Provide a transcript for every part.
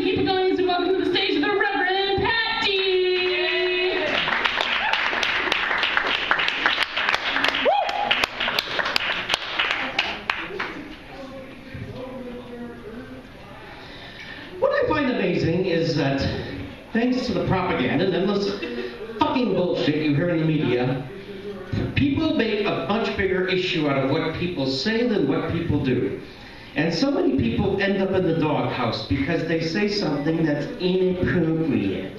keep it going as we welcome to the stage the Reverend Pat D. What I find amazing is that, thanks to the propaganda and endless fucking bullshit you hear in the media, people make a much bigger issue out of what people say than what people do. And so many people end up in the doghouse because they say something that's inappropriate.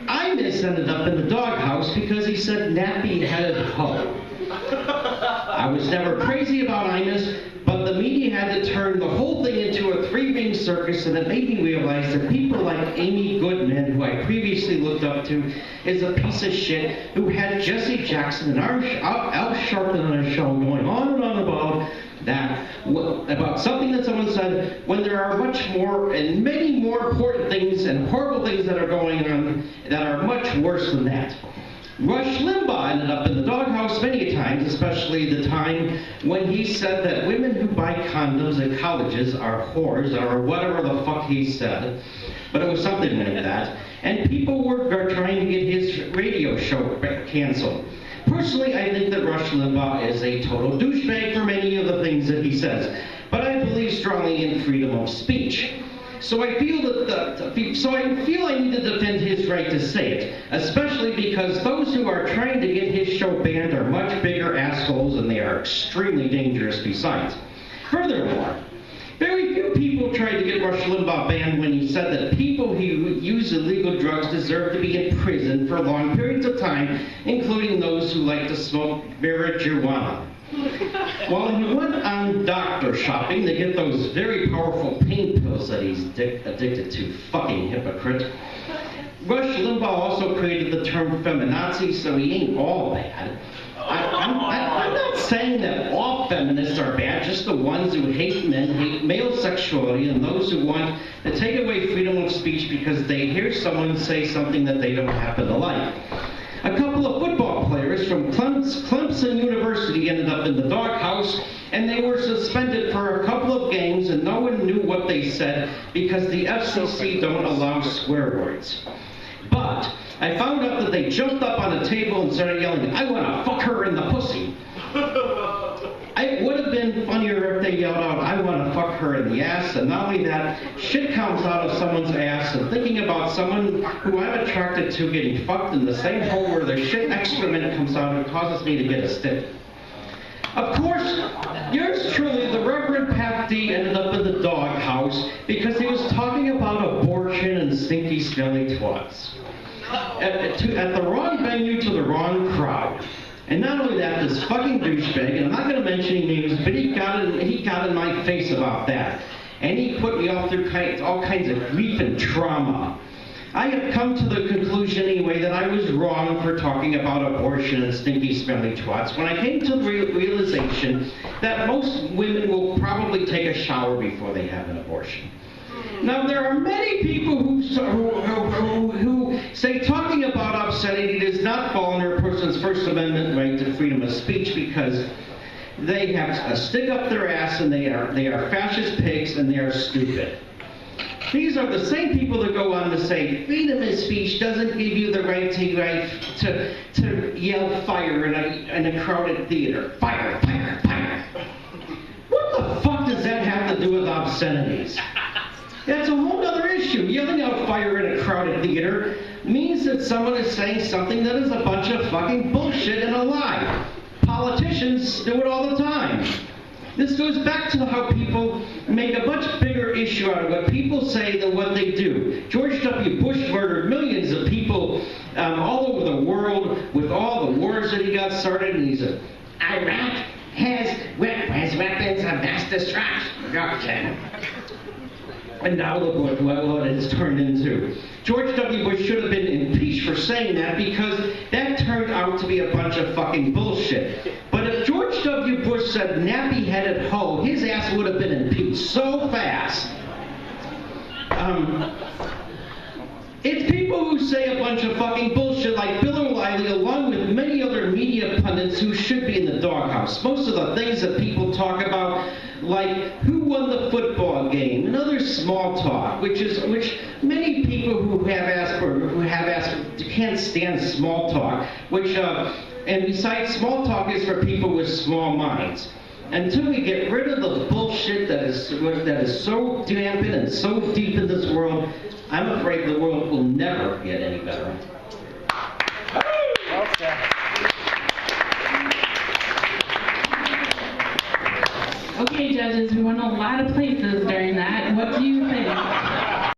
Imus ended up in the doghouse because he said nappy-headed hoe. I was never crazy about Imus, but the media had to turn the whole thing into a three-ring circus, and it made me realize that people like Amy Goodman, who I previously looked up to, is a piece of shit who had Jesse Jackson and Al Sharpton on her show going on and on about something that someone said, when there are much more and many more important things and horrible things that are going on that are much worse than that. Rush Limbaugh ended up in the doghouse many times, especially the time when he said that women who buy condoms at colleges are whores, or whatever the fuck he said. But it was something like that. And people were trying to get his radio show canceled. Personally, I think that Rush Limbaugh is a total douchebag for many of the things that he says. But I believe strongly in freedom of speech. So I feel I need to defend his right to say it, especially because those who are trying to get his show banned are much bigger assholes, and they are extremely dangerous besides. Furthermore, very few people tried to get Rush Limbaugh banned when he said that people who use illegal drugs deserve to be in prison for long periods of time, including those who like to smoke marijuana. While he went on doctor shopping to get those very powerful pain pills that he's addicted to, fucking hypocrite, Rush Limbaugh also created the term feminazi, so he ain't all bad. I'm not saying that all feminists are bad, just the ones who hate men, hate male sexuality, and those who want to take away freedom of speech because they hear someone say something that they don't happen to like. A couple of football players from Clemson University ended up in the doghouse, and they were suspended for a couple of games, and no one knew what they said because the FCC don't allow swear words. But I found out that they jumped up on a table and started yelling, "I want to fuck her in the pussy." It would have been funnier if they yelled out, "I want to fuck her in the ass," and not only that, shit comes out of someone's ass, and thinking about someone who I'm attracted to getting fucked in the same hole where their shit excrement comes out, it causes me to get a stick. Of course, yours truly, the Reverend Pat D, ended up in the doghouse because he was talking about abortion and stinky, smelly twats. At the wrong venue to the wrong crowd. And not only that, this fucking douchebag, and I'm not going to mention any names, but he got in my face about that. And he put me all through all kinds of grief and trauma. I have come to the conclusion anyway that I was wrong for talking about abortion and stinky, smelly twats when I came to the realization that most women will probably take a shower before they have an abortion. Now, there are many people who say talking about obscenity does not fall under a person's First Amendment right to freedom of speech because they have a stick up their ass and they are fascist pigs and they are stupid. These are the same people that go on to say freedom of speech doesn't give you the right to yell fire in a crowded theater. Fire, fire, fire. What the fuck does that have to do with obscenities? That's a whole other issue. Yelling out fire in a crowded theater means that someone is saying something that is a bunch of fucking bullshit and a lie. Politicians do it all the time. This goes back to how people make a much bigger issue out of what people say than what they do. George W. Bush murdered millions of people all over the world with all the wars that he got started, and he said, Iraq has weapons of mass destruction. And now look what it's turned into. George W. Bush should have been impeached for saying that because that turned out to be a bunch of fucking bullshit. But if George W. Bush said nappy-headed hoe, his ass would have been impeached so fast. It's people who say a bunch of fucking bullshit like Bill O'Reilly along with many other media pundits who should be in the doghouse. Most of the things that people talk about like who won the football game, and other small talk, which many people who have Asperger's can't stand small talk, and besides, small talk is for people with small minds. Until we get rid of the bullshit that is so dampened and so deep in this world, I'm afraid the world will never get any better. Well said. Okay, judges, we went a lot of places during that. What do you think?